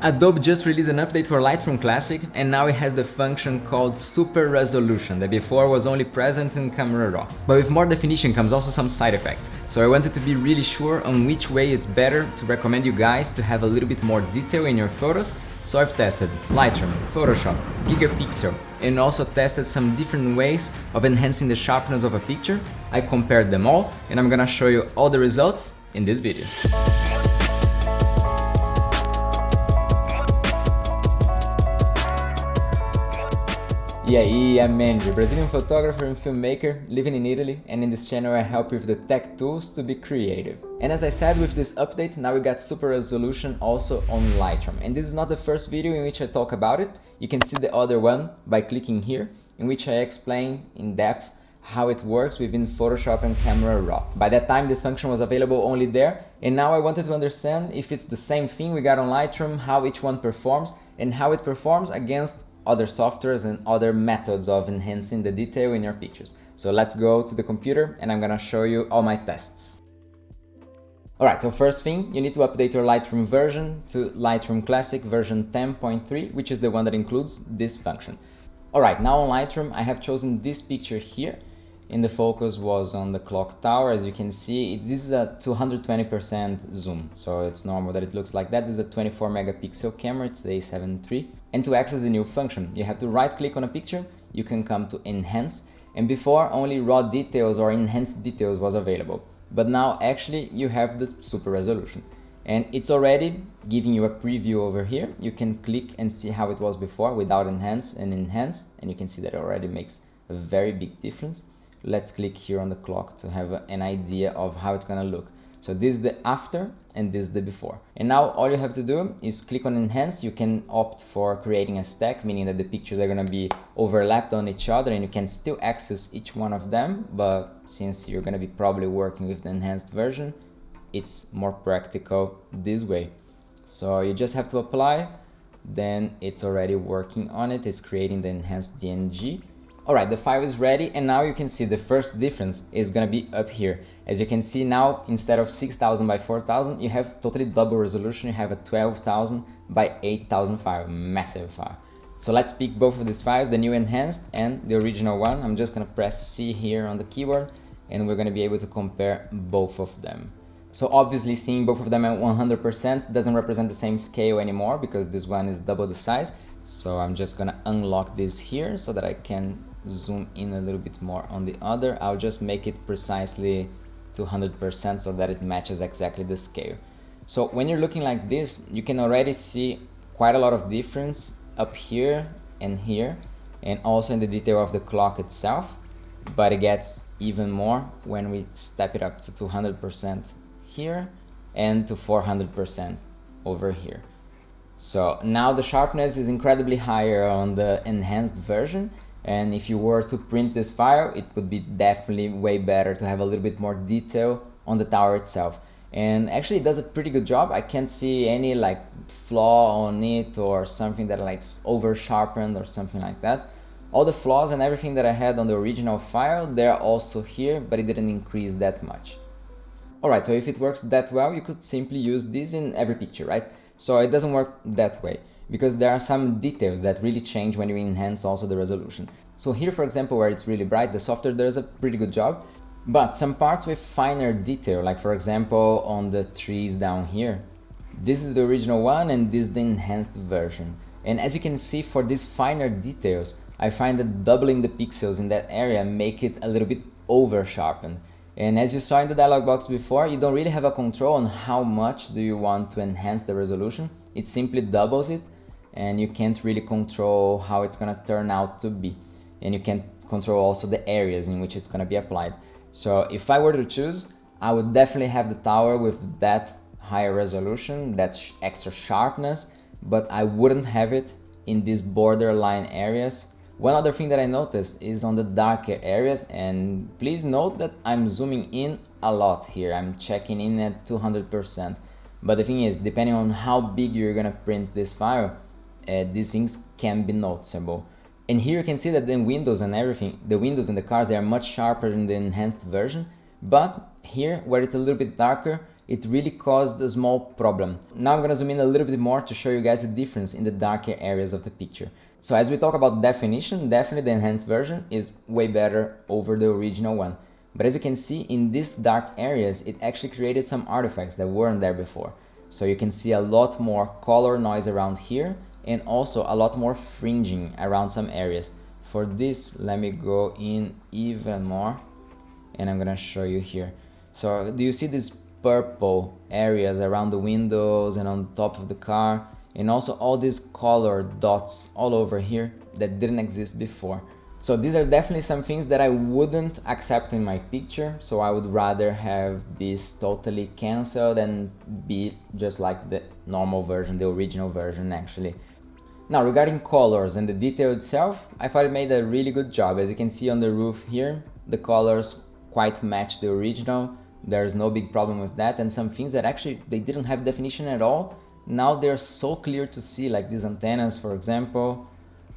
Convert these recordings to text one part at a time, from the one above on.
Adobe just released an update for Lightroom Classic, and now it has the function called Super Resolution that before was only present in Camera Raw. But with more definition comes also some side effects. So I wanted to be really sure on which way is better to recommend you guys to have a little bit more detail in your photos. So I've tested Lightroom, Photoshop, Gigapixel, and also tested some different ways of enhancing the sharpness of a picture. I compared them all, and I'm gonna show you all the results in this video. E aí, I'm Andrew, Brazilian photographer and filmmaker living in Italy, and in this channel I help you with the tech tools to be creative. And as I said, with this update, now we got super resolution also on Lightroom. And this is not the first video in which I talk about it. You can see the other one by clicking here, in which I explain in depth how it works within Photoshop and Camera Raw. By that time, this function was available only there, and now I wanted to understand if it's the same thing we got on Lightroom, how each one performs, and how it performs against other softwares and other methods of enhancing the detail in your pictures. So let's go to the computer and I'm gonna show you all my tests. Alright, so first thing, you need to update your Lightroom version to Lightroom Classic version 10.3, which is the one that includes this function. Alright, now on Lightroom, I have chosen this picture here. And the focus was on the clock tower. As you can see, this is a 220% zoom, so it's normal that it looks like that. This is a 24 megapixel camera, it's the A7 III. And to access the new function, you have to right click on a picture, you can come to enhance, and before only raw details or enhanced details was available. But now actually you have the super resolution. And it's already giving you a preview over here. You can click and see how it was before without enhance and enhanced, and you can see that it already makes a very big difference. Let's click here on the clock to have an idea of how it's gonna look. So this is the after and this is the before. And now all you have to do is click on enhance. You can opt for creating a stack, meaning that the pictures are gonna be overlapped on each other and you can still access each one of them. But since you're gonna be probably working with the enhanced version, it's more practical this way. So you just have to apply, then it's already working on it. It's creating the enhanced DNG. Alright, the file is ready, and now you can see the first difference is gonna be up here. As you can see now, instead of 6000 by 4000, you have totally double resolution. You have a 12,000 by 8000 file, massive file. So let's pick both of these files, the new enhanced and the original one. I'm just gonna press C here on the keyboard, and we're gonna be able to compare both of them. So obviously seeing both of them at 100% doesn't represent the same scale anymore because this one is double the size. So I'm just gonna unlock this here so that I can zoom in a little bit more on the other. I'll just make it precisely 200% so that it matches exactly the scale. So when you're looking like this, you can already see quite a lot of difference up here and here, and also in the detail of the clock itself, but it gets even more when we step it up to 200% here and to 400% over here. So now the sharpness is incredibly higher on the enhanced version, and if you were to print this file, it would be definitely way better to have a little bit more detail on the tower itself. And actually it does a pretty good job. I can't see any like flaw on it or something that like over sharpened or something like that. All the flaws and everything that I had on the original file, they're also here, but it didn't increase that much. Alright, so if it works that well, you could simply use this in every picture, right? So it doesn't work that way, because there are some details that really change when you enhance also the resolution. So here, for example, where it's really bright, the software does a pretty good job, but some parts with finer detail, like for example on the trees down here, this is the original one and this is the enhanced version. And as you can see, for these finer details, I find that doubling the pixels in that area make it a little bit over sharpened. And as you saw in the dialog box before, you don't really have a control on how much do you want to enhance the resolution. It simply doubles it, and you can't really control how it's gonna turn out to be. And you can control also the areas in which it's gonna be applied. So if I were to choose, I would definitely have the tower with that higher resolution, that extra sharpness, but I wouldn't have it in these borderline areas. One other thing that I noticed is on the darker areas, and please note that I'm zooming in a lot here. I'm checking in at 200%. But the thing is, depending on how big you're gonna print this file, these things can be noticeable. And here you can see that the windows and everything, the windows and the cars, they are much sharper in the enhanced version. But here, where it's a little bit darker, it really caused a small problem. Now I'm gonna zoom in a little bit more to show you guys the difference in the darker areas of the picture. So as we talk about definition, definitely the enhanced version is way better over the original one. But as you can see, in these dark areas, it actually created some artifacts that weren't there before. So you can see a lot more color noise around here, and also a lot more fringing around some areas. For this, let me go in even more, and I'm gonna show you here. So do you see these purple areas around the windows and on top of the car, and also all these color dots all over here that didn't exist before? So these are definitely some things that I wouldn't accept in my picture, so I would rather have this totally canceled and be just like the normal version, the original version actually. Now regarding colors and the detail itself, I thought it made a really good job. As you can see on the roof here, the colors quite match the original. There's no big problem with that, and some things that actually they didn't have definition at all, now they're so clear to see, like these antennas for example,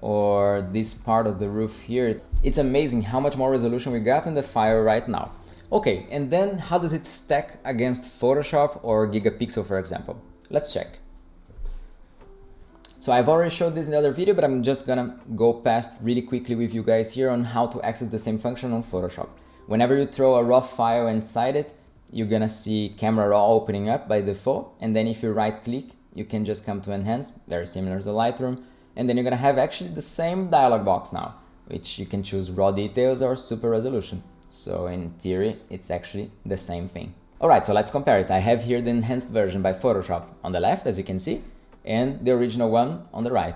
or this part of the roof here. It's amazing how much more resolution we got in the file right now. Okay, and then how does it stack against Photoshop or Gigapixel, for example? Let's check. So I've already showed this in the other video, but I'm just gonna go past really quickly with you guys here on how to access the same function on Photoshop. Whenever you throw a raw file inside it, you're gonna see Camera Raw opening up by default, and then if you right click, you can just come to Enhance, very similar to Lightroom, and then you're gonna have actually the same dialog box now, which you can choose raw details or super resolution. So in theory, it's actually the same thing. Alright, so let's compare it. I have here the enhanced version by Photoshop on the left, as you can see, and the original one on the right.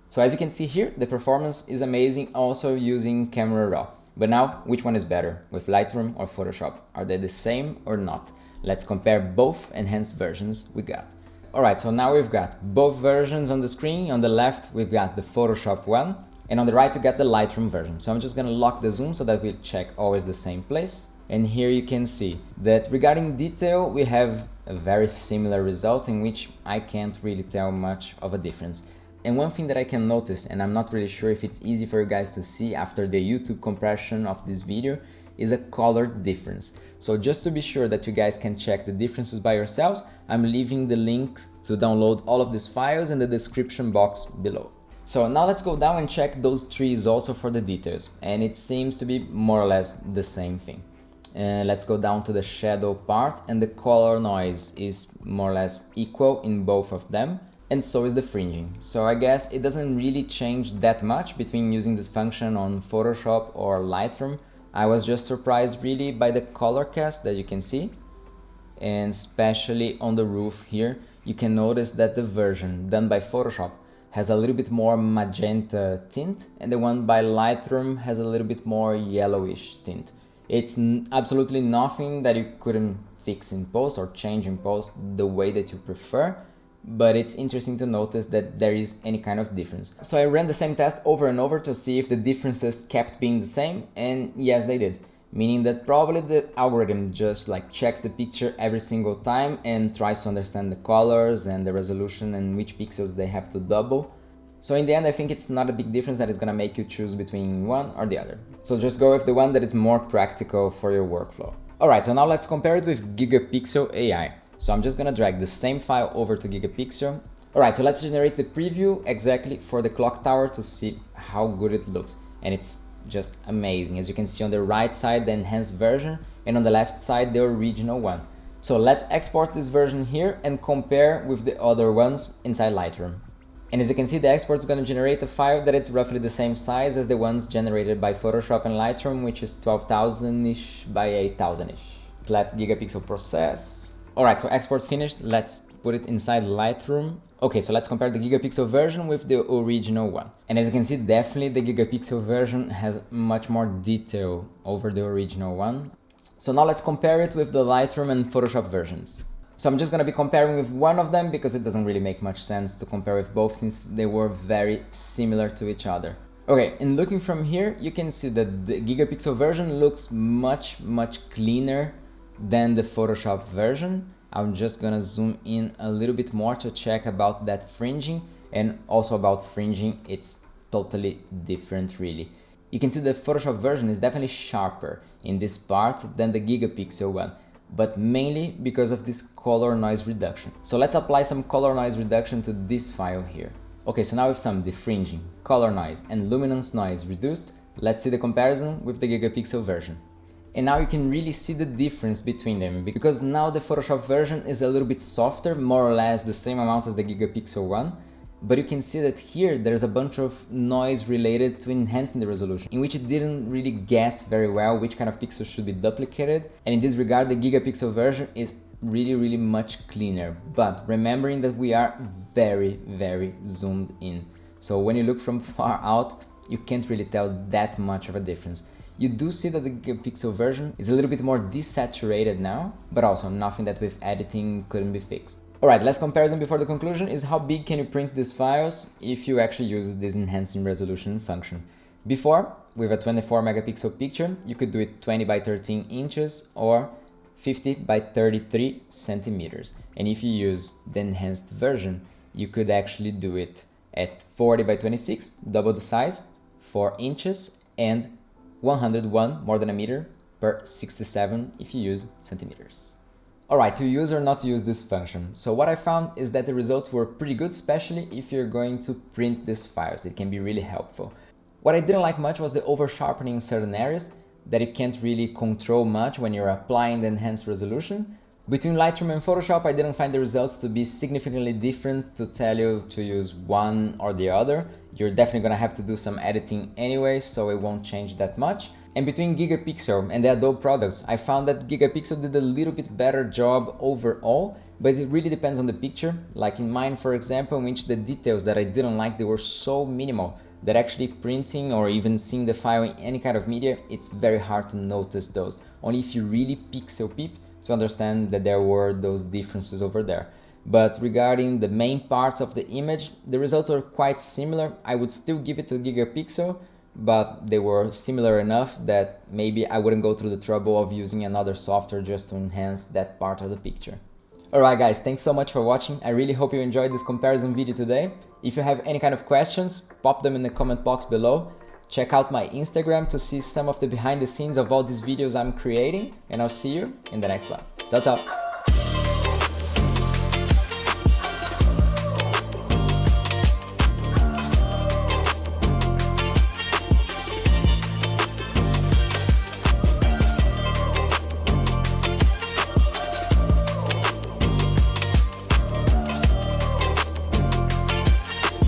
So as you can see here, the performance is amazing also using Camera Raw. But now, which one is better, with Lightroom or Photoshop? Are they the same or not? Let's compare both enhanced versions we got. Alright, so now we've got both versions on the screen. On the left, we've got the Photoshop one, and on the right, we got the Lightroom version. So I'm just gonna lock the zoom so that we check always the same place. And here you can see that regarding detail, we have a very similar result in which I can't really tell much of a difference. And one thing that I can notice, and I'm not really sure if it's easy for you guys to see after the YouTube compression of this video, is a color difference. So just to be sure that you guys can check the differences by yourselves, I'm leaving the link to download all of these files in the description box below. So now let's go down and check those trees also for the details, and it seems to be more or less the same thing. Let's go down to the shadow part, and the color noise is more or less equal in both of them, and so is the fringing. So I guess it doesn't really change that much between using this function on Photoshop or Lightroom. I was just surprised really by the color cast that you can see, and especially on the roof here, you can notice that the version done by Photoshop has a little bit more magenta tint, and the one by Lightroom has a little bit more yellowish tint. It's absolutely nothing that you couldn't fix in post or change in post the way that you prefer, but it's interesting to notice that there is any kind of difference. So I ran the same test over and over to see if the differences kept being the same, and yes, they did. Meaning that probably the algorithm just like checks the picture every single time and tries to understand the colors and the resolution and which pixels they have to double. So in the end, I think it's not a big difference that is gonna make you choose between one or the other. So just go with the one that is more practical for your workflow. Alright, so now let's compare it with Gigapixel AI. So I'm just gonna drag the same file over to Gigapixel. Alright, so let's generate the preview exactly for the clock tower to see how good it looks. And it's just amazing. As you can see on the right side, the enhanced version, and on the left side, the original one. So let's export this version here and compare with the other ones inside Lightroom. And as you can see, the export is going to generate a file that is roughly the same size as the ones generated by Photoshop and Lightroom, which is 12,000-ish by 8,000-ish. Let Gigapixel process. Alright, so export finished. Let's put it inside Lightroom. Okay, so let's compare the Gigapixel version with the original one. And as you can see, definitely the Gigapixel version has much more detail over the original one. So now let's compare it with the Lightroom and Photoshop versions. So I'm just going to be comparing with one of them because it doesn't really make much sense to compare with both since they were very similar to each other. Okay, and looking from here, you can see that the Gigapixel version looks much cleaner than the Photoshop version. I'm just gonna zoom in a little bit more to check about that fringing, and also about fringing, it's totally different really. You can see the Photoshop version is definitely sharper in this part than the Gigapixel one. but mainly because of this color noise reduction. So let's apply some color noise reduction to this file here. Okay, so now with some defringing, color noise, and luminance noise reduced, let's see the comparison with the Gigapixel version. And now you can really see the difference between them, because now the Photoshop version is a little bit softer, more or less the same amount as the Gigapixel one. But you can see that here there's a bunch of noise related to enhancing the resolution, in which it didn't really guess very well which kind of pixels should be duplicated. And in this regard, the Gigapixel version is really much cleaner. But remembering that we are very zoomed in. So when you look from far out, you can't really tell that much of a difference. You do see that the Gigapixel version is a little bit more desaturated now, but also nothing that with editing couldn't be fixed. Alright, last comparison before the conclusion is how big can you print these files if you actually use this enhancing resolution function. Before, with a 24 megapixel picture, you could do it 20 by 13 inches or 50 by 33 centimeters. And if you use the enhanced version, you could actually do it at 40 by 26, double the size, 4 inches, and 101, more than a meter, per 67 if you use centimeters. Alright, to use or not to use this function. So what I found is that the results were pretty good, especially if you're going to print these files. It can be really helpful. What I didn't like much was the over sharpening in certain areas that you can't really control much when you're applying the enhanced resolution. Between Lightroom and Photoshop, I didn't find the results to be significantly different to tell you to use one or the other. You're definitely gonna have to do some editing anyway, so it won't change that much. And between Gigapixel and the Adobe products, I found that Gigapixel did a little bit better job overall, but it really depends on the picture. Like in mine, for example, in which the details that I didn't like, they were so minimal that actually printing or even seeing the file in any kind of media, it's very hard to notice those. Only if you really pixel peep to understand that there were those differences over there. But regarding the main parts of the image, the results are quite similar. I would still give it to Gigapixel, but they were similar enough that maybe I wouldn't go through the trouble of using another software just to enhance that part of the picture. Alright guys, thanks so much for watching. I really hope you enjoyed this comparison video today. If you have any kind of questions, pop them in the comment box below. Check out my Instagram to see some of the behind the scenes of all these videos I'm creating, and I'll see you in the next one. Ciao, ciao!